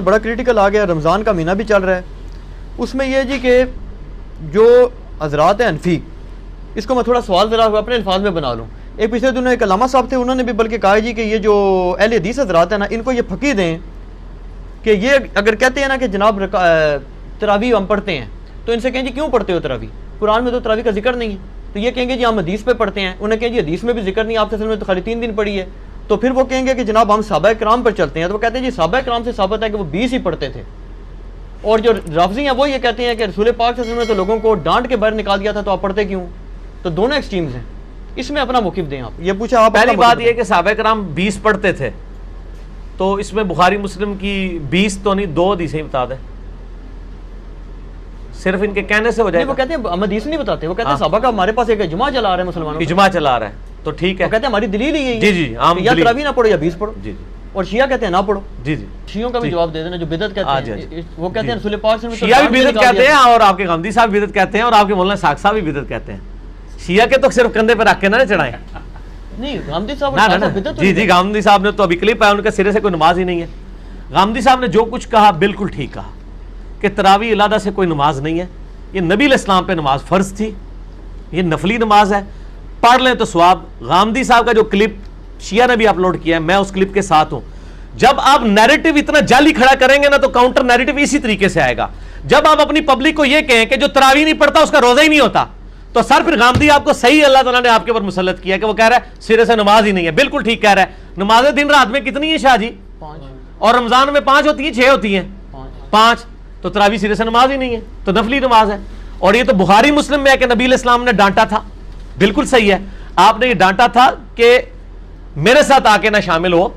بڑا کریٹیکل آ گیا، رمضان کا مہینہ بھی چل رہا ہے، اس میں یہ جی کہ جو حضرات ہیں حنفی، اس کو میں تھوڑا سوال ذرا اپنے الفاظ میں بنا لوں. ایک پچھلے دنوں ایک علامہ صاحب تھے، انہوں نے بھی بلکہ کہا جی کہ یہ جو اہل حدیث حضرات ہیں نا، ان کو یہ پھکی دیں کہ یہ اگر کہتے ہیں نا کہ جناب تراویح ہم پڑھتے ہیں، تو ان سے کہیں جی کیوں پڑھتے ہو تراویح؟ قرآن میں تو تراویح کا ذکر نہیں ہے. تو یہ کہیں گے جی ہم حدیث پہ پڑھتے ہیں. انہیں کہیں جی حدیث میں بھی ذکر نہیں، آپ سے میں تو خالی 3 دن پڑھی ہے. تو پھر وہ کہیں گے کہ جناب ہم صحابہ کرام پر چلتے ہیں. تو وہ کہتے ہیں جی صحابہ کرام سے ثابت ہے کہ وہ 20 ہی پڑھتے تھے. اور جو رافضی ہیں وہ یہ کہتے ہیں کہ رسول پاک صلی اللہ علیہ وسلم نے تو لوگوں کو ڈانٹ کے باہر نکال دیا تھا، تو آپ پڑھتے کیوں؟ تو دونوں ایکسٹریمز ہیں. اس میں اپنا موقف دیں آپ. یہ پوچھا آپ. پہلی بات یہ کہ صحابہ کرام 20 پڑھتے تھے، تو اس میں بخاری مسلم کی 20 تو نہیں 2 حدیثیں بتا دیں، صرف ان کے کہنے سے ہو جائے گا. وہ کہتے ہیں ہم حدیث نہیں بتاتے، وہ کہتے ہیں صحابہ کا ہمارے پاس ایک اجماع چلا رہا ہے، مسلمانوں اجماع چلا رہا ہے، تو ٹھیک ہے. وہ کہتے ہیں ہماری دلیل ہی جی جی عام یا تراویح نہ پڑھو یا 20 پڑھو. جی جی. اور شیعہ کہتے ہیں نہ پڑھو. جی جی. شیعوں کا بھی جواب دے دینا جو بدعت کہتے ہیں. وہ کہتے ہیں رسول پاک صلی اللہ علیہ وسلم شیعہ بھی بدعت کہتے ہیں، اور آپ کے غامدی صاحب بھی بدعت کہتے ہیں، اور آپ کے مولانا ساق صاحب بھی بدعت کہتے ہیں. شیعہ کے تو صرف کندھے پہ رکھ کے نہ چڑھائیں. نہیں غامدی صاحب جی جی غامدی صاحب نے تو ابھی کلپ ہے، ان کے سرے سے کوئی نماز ہی نہیں ہے. غامدی صاحب نے جو کچھ کہا بالکل ٹھیک کہا کہ تراویح علیحدہ سے کوئی نماز نہیں ہے. یہ نبی علیہ السلام پہ نماز فرض تھی، یہ نفلی نماز ہے، پڑھ لیں تو ثواب. غامدی صاحب کا جو کلپ شیعہ نے بھی اپلوڈ کیا ہے، میں اس کلپ کے ساتھ ہوں. جب آپ نیریٹو اتنا جعلی کھڑا کریں گے نا، تو کاؤنٹر نیریٹو اسی طریقے سے آئے گا. جب آپ اپنی پبلک کو یہ کہیں کہ جو تراویح نہیں پڑھتا اس کا روزہ ہی نہیں ہوتا، تو سر پھر غامدی آپ کو صحیح اللہ تعالیٰ نے آپ کے اوپر مسلط کیا کہ وہ کہہ رہا ہے سرے سے نماز ہی نہیں ہے. بالکل ٹھیک کہہ رہا ہے. نمازیں دن رات میں کتنی ہیں شاہ جی؟ 5. اور رمضان میں 5 ہوتی ہیں 6 ہوتی ہیں 5. تو تراویح سرے سے نماز ہی نہیں ہے، تو نفلی نماز ہے. اور یہ تو بخاری مسلم میں ہے کہ نبی علیہ السلام نے ڈانٹا تھا. بالکل صحیح ہے، آپ نے یہ ڈانٹا تھا کہ میرے ساتھ آ کے نہ شامل ہو،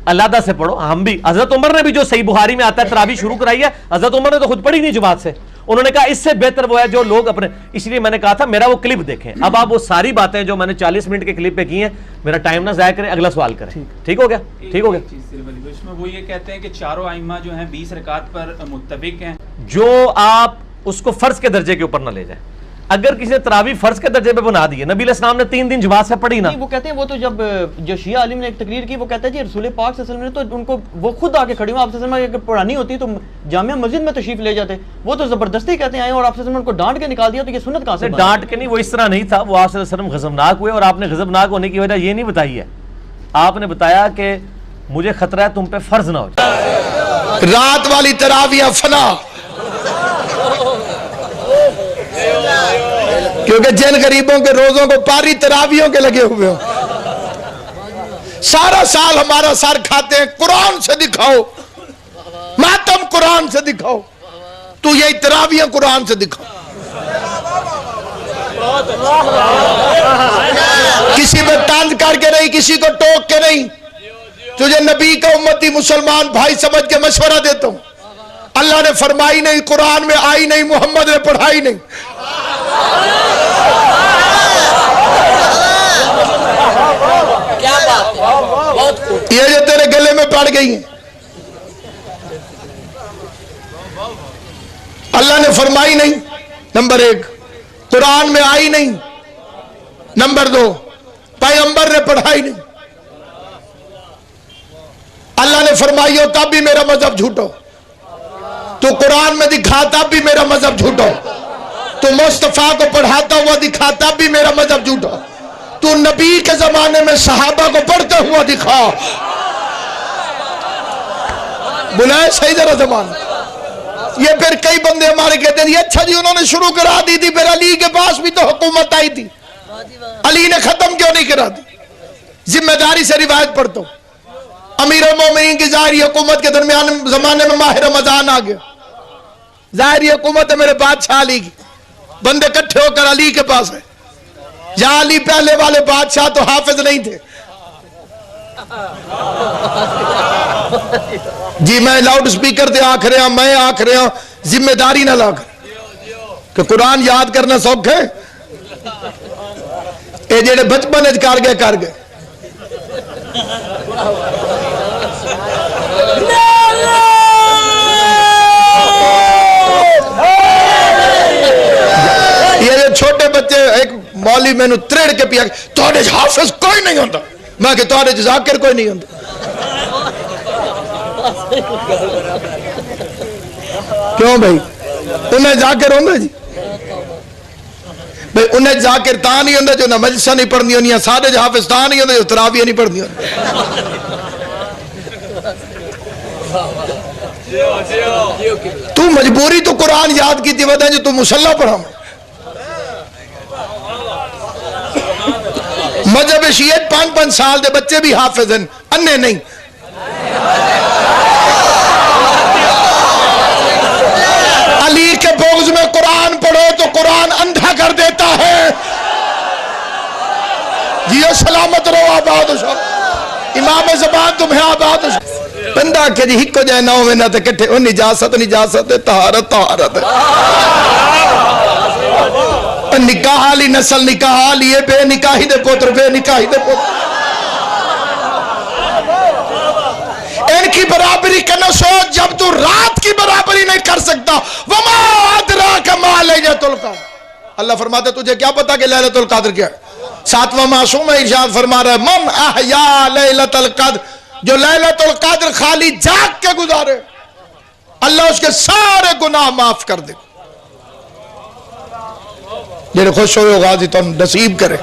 علیحدہ سے پڑھو. ہم بھی حضرت عمر نے بھی جو صحیح بخاری میں آتا ہے تراویح شروع کرائی ہے، حضرت عمر نے تو خود پڑھی نہیں جماعت سے. انہوں نے کہا اس سے بہتر وہ ہے جو لوگ اپنے، اس لیے میں نے کہا تھا میرا وہ کلپ دیکھیں. اب آپ وہ ساری باتیں جو میں نے 40 منٹ کے کلپ پہ کی ہیں، میرا ٹائم نہ ضائع کریں، اگلا سوال کریں. ٹھیک ہو گیا؟ ٹھیک ہو گیا. اس میں وہ یہ کہتے ہیں کہ چاروں ائمہ جو ہیں 20 رکعت پر متفق ہیں. جو آپ اس کو فرض کے درجے کے اوپر نہ لے جائیں. اگر کسی نے تراویح فرض کے درجے پہ بنا دی ہے، نبی علیہ السلام نے 3 دن جماعت سے پڑھی نا. وہ کہتے ہیں وہ تو جب جو شیعہ عالم نے ایک تقریر کی، وہ کہتا ہے جی رسول پاک صلی اللہ علیہ وسلم نے تو ان کو وہ خود آ کے کھڑی ہوں، آپ صلی اللہ علیہ وسلم اگر پڑھانی ہوتی تو جامعہ مسجد میں تشریف لے جاتے. وہ تو زبردستی کہتے ہیں آئے اور آپ صلی اللہ علیہ وسلم کو ڈانٹ کے نکال دیا. تو یہ سنت کہاں سے؟ ڈانٹ کے نہیں، وہ اس طرح نہیں تھا. وہ آپ صلی اللہ علیہ وسلم غضبناک ہوئے، اور آپ نے غضبناک ہونے کی وجہ یہ نہیں بتائی ہے. آپ نے بتایا کہ مجھے خطرہ ہے تم پہ فرض نہ ہو جائے. رات والی تراویح فنا، کیونکہ جن غریبوں کے روزوں کو پاری تراویحوں کے لگے ہوئے ہوں. سارا سال ہمارا سر کھاتے ہیں. قرآن سے دکھاؤ، ماتم قرآن سے دکھاؤ، تو یہ تراویحیں قرآن سے دکھاؤ. کسی پہ طنز کر کے نہیں، کسی کو ٹوک کے نہیں. تجھے نبی کا امتی مسلمان بھائی سمجھ کے مشورہ دیتا ہوں. اللہ نے فرمائی نہیں، قرآن میں آئی نہیں، محمد نے پڑھائی نہیں. یہ جو تیرے گلے میں پڑ گئی ہیں، اللہ نے فرمائی نہیں، نمبر 1. قرآن میں آئی نہیں، نمبر 2. پیغمبر نے پڑھائی نہیں. اللہ نے فرمائی ہو تب بھی میرا مذہب جھوٹو، تو قرآن میں دکھاتا بھی میرا مذہب جھوٹو، تو مصطفیٰ کو پڑھاتا ہوا دکھاتا بھی میرا مذہب جھوٹا، تو نبی کے زمانے میں صحابہ کو پڑھتے ہوا دکھا. بلائے صحیح ذرا زمان. یہ پھر کئی بندے ہمارے کہتے ہیں اچھا جی انہوں نے شروع کرا دی تھی، پھر علی کے پاس بھی تو حکومت آئی تھی، علی نے ختم کیوں نہیں کرا دی؟ ذمہ داری سے روایت پڑھتا ہوں. امیر المومنین کی ظاہری حکومت کے درمیان زمانے میں ماہ رمضان آ گیا. ظاہری حکومت ہے میرے بادشاہ علی کی، بندے کٹھے ہو کر علی کے پاس ہے. یا علی پہلے والے بادشاہ تو حافظ نہیں تھے. جی میں لاؤڈ سپیکر تے آکھ رہا، میں آکھ رہا ذمہ داری نہ لا کر کہ قرآن یاد کرنا سوکھ ہے. اے جڑے بچپن اچ کر گئے. یہ جو چھوٹے بچے، ایک مولوی میں تریڑ کے پیا تھوڑے حافظ کوئی نہیں ہوتا، میں کہ تھوڑے ذاکر کوئی نہیں ہوتا. کیوں بھائی انہیں جا کے روندے جی بھائی انہیں جا کے تاں نہیں ہوندے جو نہ مجلساں نہیں پڑھنی ہونی سارے جو حافظ تاں نہیں ہوندے جو تراویح نہیں پڑھنی ہونی تو مجبوری تو قرآن یاد کی تھی وجہ جو تو مسلح پڑھا مذہب شیعت 5-5 سال دے بچے بھی حافظ ہیں انے نہیں علی کے بغض میں قرآن پڑھو تو قرآن اندھا کر دیتا ہے جیو سلامت رہو آباد ہو شو امام زبان تمہیں آباد ہو شو بندہ کہ جی ہکو جائے نہ ہوئے نہ تے کٹھے وہ نجاست طہارت نکاح لی نسل نکاح لیے بے نکاحی دے پوتر ان کی برابری کا نہ سوچ جب تو رات کی برابری نہیں کر سکتا وما ادراک ما لیلۃ القدر اللہ فرماتے تجھے کیا پتا کہ لیلۃ القدر کیا 7واں معصوم ارشاد فرما رہا ہے من احیا لیلۃ القدر جو لیلۃ القدر خالی جاگ کے گزارے اللہ اس کے سارے گناہ معاف کر دے جنہیں خوش ہوئے غازی تو نصیب کرے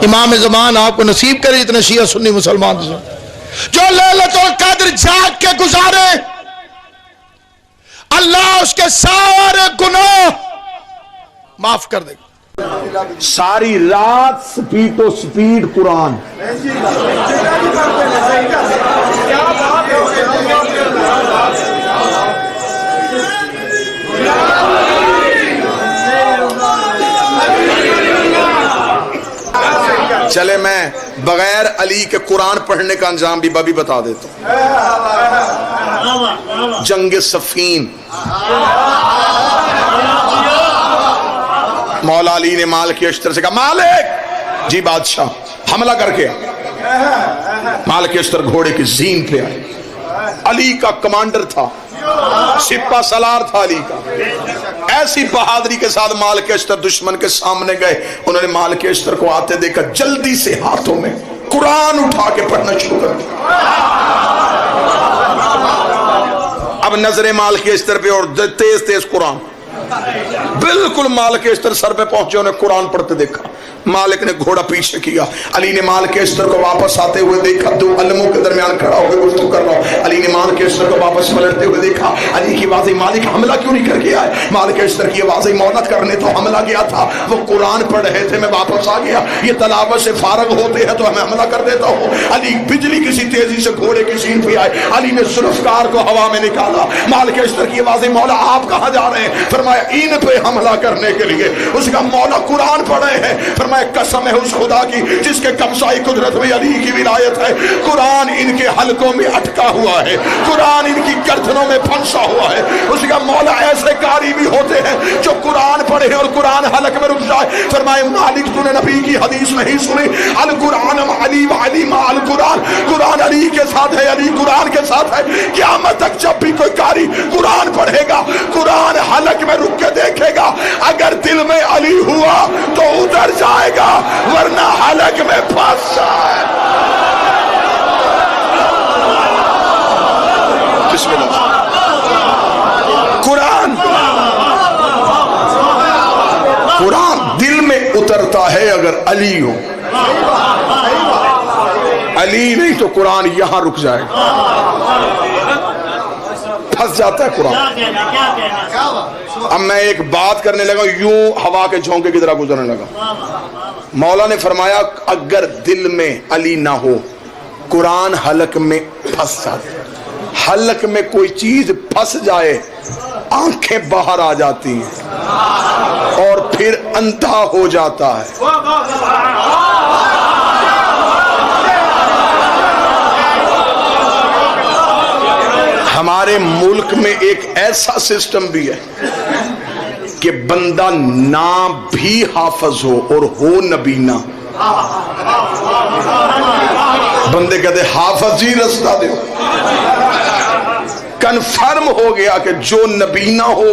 امام زمان آپ کو نصیب کرے جتنے شیعہ سنی مسلمان سے جو لیلۃ القدر جاگ کے گزارے اللہ اس کے سارے گناہ معاف کر دے ساری رات سپیڈ تو سپیڈ قرآن چلے میں بغیر علی کے قرآن پڑھنے کا انجام بھی بتا دیتا ہوں جنگ صفین مولا علی نے مالک اشتر سے کہا مالک جی بادشاہ حملہ کر کے مالک اشتر گھوڑے کی زین پہ آئے علی کا کمانڈر تھا سپہ سالار تھا علی کا ایسی بہادری کے ساتھ مالک اشتر دشمن کے سامنے گئے انہوں نے مالک اشتر کو آتے دیکھا جلدی سے ہاتھوں میں قرآن اٹھا کے پڑھنا شروع کر دیا اب نظر مالک اشتر پہ اور تیز تیز قرآن بالکل مالک اشتر سر پہ پہنچے انہیں قرآن پڑھتے دیکھا مالک نے گھوڑا پیچھے کیا علی نے مالک اشتر کو واپس آتے ہوئے دیکھا دو علموں کے درمیان کھڑا ہو کے گفتگو کر رہا ہوں علی نے مالک اشتر کو واپس پلٹتے ہوئے دیکھا علی کی واضح مالک حملہ کیوں نہیں کر کے آئے مالک اشتر کی واضح مولت کرنے تو حملہ کیا تھا وہ قرآن پڑھ رہے تھے میں واپس آ گیا یہ تلاوت سے فارغ ہوتے ہیں تو ہمیں حملہ کر دیتا ہوں علی بجلی کسی تیزی سے گھوڑے کی سین پہ آئے علی نے ذوالفقار کو ہوا میں نکالا مالک اشتر کی واضح مولا آپ کہاں جا رہے ہیں فرمایا ان پہ حملہ کرنے کے لیے اس کا مولا قرآن پڑھے ہیں فرمایا قسم ہے اس خدا کی جس کے قبضۂ قدرت میں علی کی ولایت ہے قرآن ان کے حلقوں میں اٹکا ہوا ہے قرآن ان کی گردنوں میں پھنسا ہوا ہے اس کا مولا ایسے قاری بھی ہوتے ہیں جو قرآن پڑھے اور قرآن حلق میں رک جائے فرمائے مالک تو نے نبی کی حدیث نہیں سنی القرآن علی و علی ما القرآن قرآن علی کے ساتھ ہے علی قرآن کے ساتھ ہے قیامت تک جب بھی کوئی قاری قرآن پڑھے گا قرآن حلق میں رک کے دیکھے گا اگر دل میں علی ہوا تو ادھر جائے گا ورنہ حلق میں پھنس جائے بسم اللہ قرآن دل میں اترتا ہے اگر علی ہو علی نہیں تو قرآن یہاں رک جائے گا پھنس جاتا ہے قرآن اب میں ایک بات کرنے لگا یوں ہوا کے جھونکے کی طرح گزرنے لگا مولا نے فرمایا اگر دل میں علی نہ ہو قرآن حلق میں پھنس جاتا حلق میں کوئی چیز پھنس جائے آنکھیں باہر آ جاتی ہیں اور پھر اندھا ہو جاتا ہے ہمارے ملک میں ایک ایسا سسٹم بھی ہے کہ بندہ نہ بھی حافظ ہو اور ہو نبینا بندے کہتے حافظ جی رستہ دے کنفرم ہو گیا کہ جو نبینا ہو